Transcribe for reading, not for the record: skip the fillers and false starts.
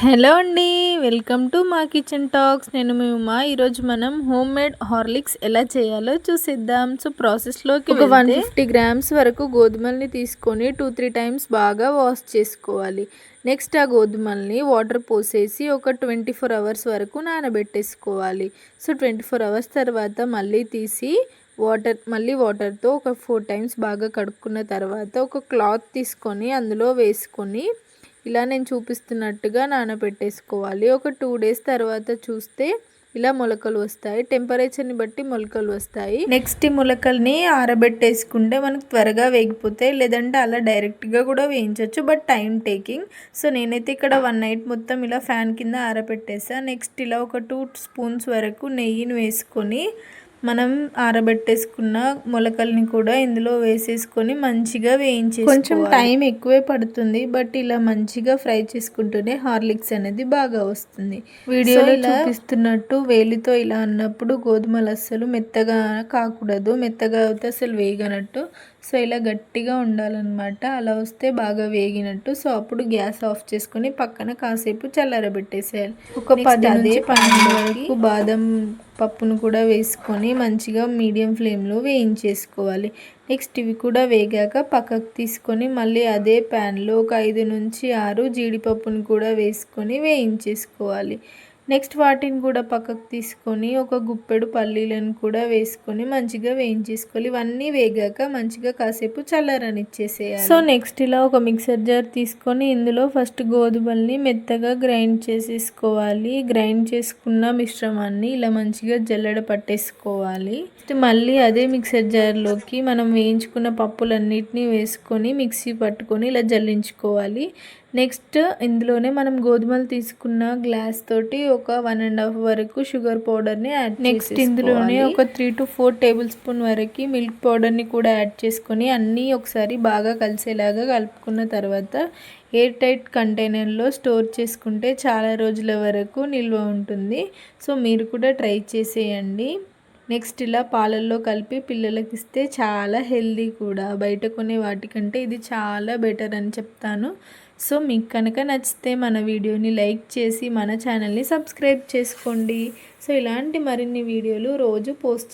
Hello అండి, welcome to మా kitchen talks. నేను మీ ఉమా. ఈరోజు మనం హోమ్ మేడ్ హార్లిక్స్ ఎలా చేయాలో చూసేద్దాం. సో ప్రాసెస్లోకి ఒక 150 గ్రామ్స్ వరకు గోధుమల్ని తీసుకొని 2-3 టైమ్స్ బాగా వాష్ చేసుకోవాలి. నెక్స్ట్ ఆ గోధుమల్ని వాటర్ పోసేసి ఒక 24 అవర్స్ వరకు నానబెట్టేసుకోవాలి. సో 24 అవర్స్ తర్వాత మళ్ళీ తీసి వాటర్తో ఒక 4 టైమ్స్ బాగా కడుక్కున్న తర్వాత ఒక క్లాత్ తీసుకొని అందులో వేసుకొని ఇలా నేను చూపిస్తున్నట్టుగా నానబెట్టేసుకోవాలి. ఒక 2 డేస్ తర్వాత చూస్తే ఇలా మొలకలు వస్తాయి. టెంపరేచర్ని బట్టి మొలకలు వస్తాయి. నెక్స్ట్ ఈ మొలకల్ని ఆరబెట్టేసుకుంటే మనకు త్వరగా వేగిపోతాయి. లేదంటే అలా డైరెక్ట్గా కూడా వేయించవచ్చు, బట్ టైం టేకింగ్. సో నేనైతే ఇక్కడ 1 నైట్ మొత్తం ఇలా ఫ్యాన్ కింద ఆరబెట్టేసా. నెక్స్ట్ ఇలా ఒక 2 స్పూన్స్ వరకు నెయ్యిని వేసుకొని మనం ఆరబెట్టేసుకున్న మొలకల్ని కూడా ఇందులో వేసేసుకొని మంచిగా వేయించేసుకోవాలి. కొంచెం టైం ఎక్కువే పడుతుంది, బట్ ఇలా మంచిగా ఫ్రై చేసుకుంటూనే హార్లిక్స్ అనేది బాగా వస్తుంది. వీడియోలో చూపిస్తున్నట్టు వేలితో ఇలా అన్నప్పుడు గోధుమలు అస్సలు మెత్తగా కాకూడదు, మెత్తగా అవుతే అసలు వేగనట్టు. సో ఇలా గట్టిగా ఉండాలన్నమాట. అలా వస్తే బాగా వేగినట్టు. సో అప్పుడు గ్యాస్ ఆఫ్ చేసుకొని పక్కన కాసేపు చల్లారబెట్టేసేయాలి. ఒక 10 నుంచి 12 వరకు బాదం పప్పును కూడా వేసుకొని మంచిగా మీడియం ఫ్లేమ్లో వేయించేసుకోవాలి. నెక్స్ట్ ఇవి కూడా వేగాక పక్కకు తీసుకొని మళ్ళీ అదే ప్యాన్లో ఒక 5 నుంచి 6 జీడిపప్పును కూడా వేసుకొని వేయించేసుకోవాలి. నెక్స్ట్ వాటిని కూడా పక్కకు తీసుకొని ఒక గుప్పెడు పల్లీలను కూడా వేసుకొని మంచిగా వేయించేసుకోవాలి. ఇవన్నీ వేగాక మంచిగా కాసేపు చల్లారనిచ్చేసేయాలి. సో నెక్స్ట్ ఇలా ఒక మిక్సర్ జార్ తీసుకొని ఇందులో ఫస్ట్ గోధుమల్ని మెత్తగా గ్రైండ్ చేసేసుకోవాలి. గ్రైండ్ చేసుకున్న మిశ్రమాన్ని ఇలా మంచిగా జల్లెడ పట్టేసుకోవాలి. మళ్ళీ అదే మిక్సర్ జార్లోకి మనం వేయించుకున్న పప్పులన్నిటినీ వేసుకొని మిక్సీ పట్టుకొని ఇలా జల్లించుకోవాలి. నెక్స్ట్ ఇందులోనే మనం గోధుమలు తీసుకున్న గ్లాస్ తోటి ఒక 1.5 వరకు షుగర్ పౌడర్ని యాడ్. నెక్స్ట్ ఇందులోనే ఒక 3 to 4 టేబుల్ స్పూన్ వరకు మిల్క్ పౌడర్ని కూడా యాడ్ చేసుకొని అన్నీ ఒకసారి బాగా కలిసేలాగా కలుపుకున్న తర్వాత ఎయిర్ టైట్ కంటైనర్లో స్టోర్ చేసుకుంటే చాలా రోజుల వరకు నిల్వ ఉంటుంది. సో మీరు కూడా ట్రై చేసేయండి. నెక్స్ట్ ఇలా పాలల్లో కలిపి పిల్లలకి ఇస్తే చాలా హెల్దీ కూడా. బయట కొనే వాటికంటే ఇది చాలా బెటర్ అని చెప్తాను. సో మీకు కనుక నచ్చితే మన వీడియోని లైక్ చేసి మన ఛానల్ని సబ్స్క్రైబ్ చేసుకోండి. సో ఇలాంటి మరిన్ని వీడియోలు రోజు పోస్ట్